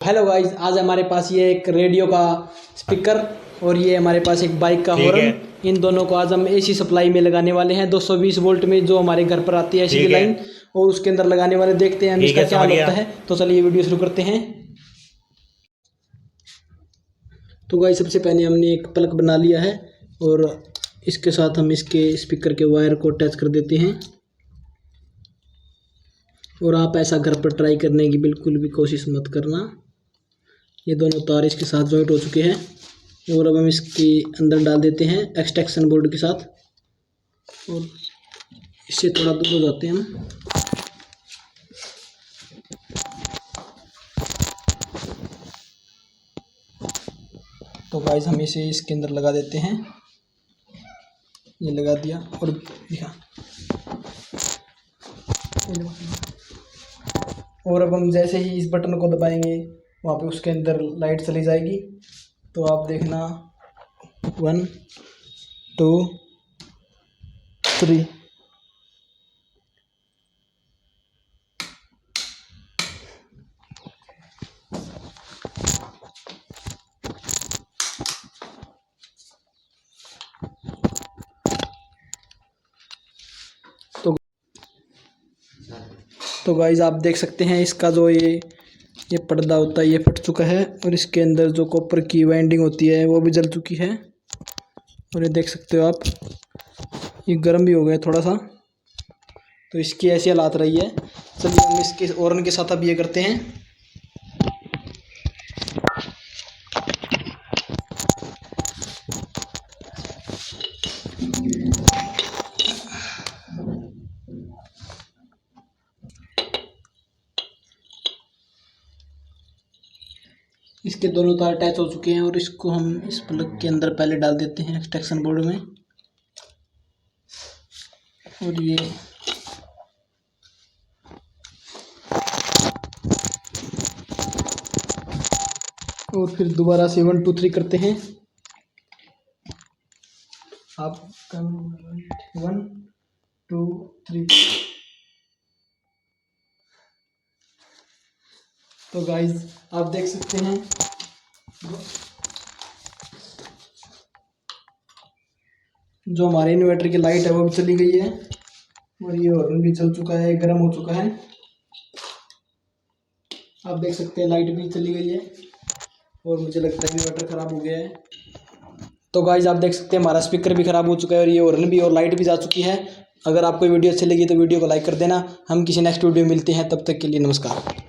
Hello guys, आज हमारे पास ये एक रेडियो का स्पीकर और ये हमारे पास एक बाइक का हॉर्न। इन दोनों को आज हम एसी सप्लाई में लगाने वाले हैं 220 वोल्ट में, जो हमारे घर पर आती है एसी की लाइन, और उसके अंदर लगाने वाले। देखते हैं हम इसका क्या हाल होता है। तो चलिए वीडियो शुरू करते हैं। तो गाइस, सबसे पहले हमने एक प्लग बना लिया है और इसके साथ हम इसके स्पीकर के वायर को अटैच कर देते हैं। और आप ऐसा घर पर ट्राई करने की बिल्कुल भी कोशिश मत करना। ये दोनों तार इसके साथ जॉइंट हो चुके हैं और अब हम इसके अंदर डाल देते हैं एक्सटेंशन बोर्ड के साथ, और इससे थोड़ा दूर हो जाते हैं हम। तो गाइस, हम इसे इसके अंदर लगा देते हैं। ये लगा दिया और दिखा। और अब हम जैसे ही इस बटन को दबाएंगे वहाँ पे उसके अंदर लाइट चली जाएगी। तो आप देखना, 1 2 3। तो गाइस, आप देख सकते हैं इसका जो ये पर्दा होता है ये फट चुका है, और इसके अंदर जो कॉपर की वाइंडिंग होती है वो भी जल चुकी है। और ये देख सकते हो आप, ये गर्म भी हो गया थोड़ा सा। तो इसकी ऐसी हालत रही है। चलिए हम इसके हॉर्न के साथ अब ये करते हैं। इसके दोनों तार अटैच हो चुके हैं और इसको हम इस प्लग के अंदर पहले डाल देते हैं एक्सटेंशन बोर्ड में। और ये और फिर दोबारा से 1 2 3 करते हैं। आप 1 2 3। तो गाइस, आप देख सकते हैं जो हमारे इन्वर्टर की लाइट है वो भी चली गई है, और ये हॉर्न भी चल चुका है, गर्म हो चुका है। आप देख सकते हैं लाइट भी चली गई है और मुझे लगता है इन्वर्टर ख़राब हो गया है। तो गाइस, आप देख सकते हैं हमारा स्पीकर भी ख़राब हो चुका है और ये हॉर्न भी और लाइट भी जा चुकी है। अगर आपको वीडियो अच्छी लगी तो वीडियो को लाइक कर देना। हम किसी नेक्स्ट वीडियो में मिलते हैं, तब तक के लिए नमस्कार।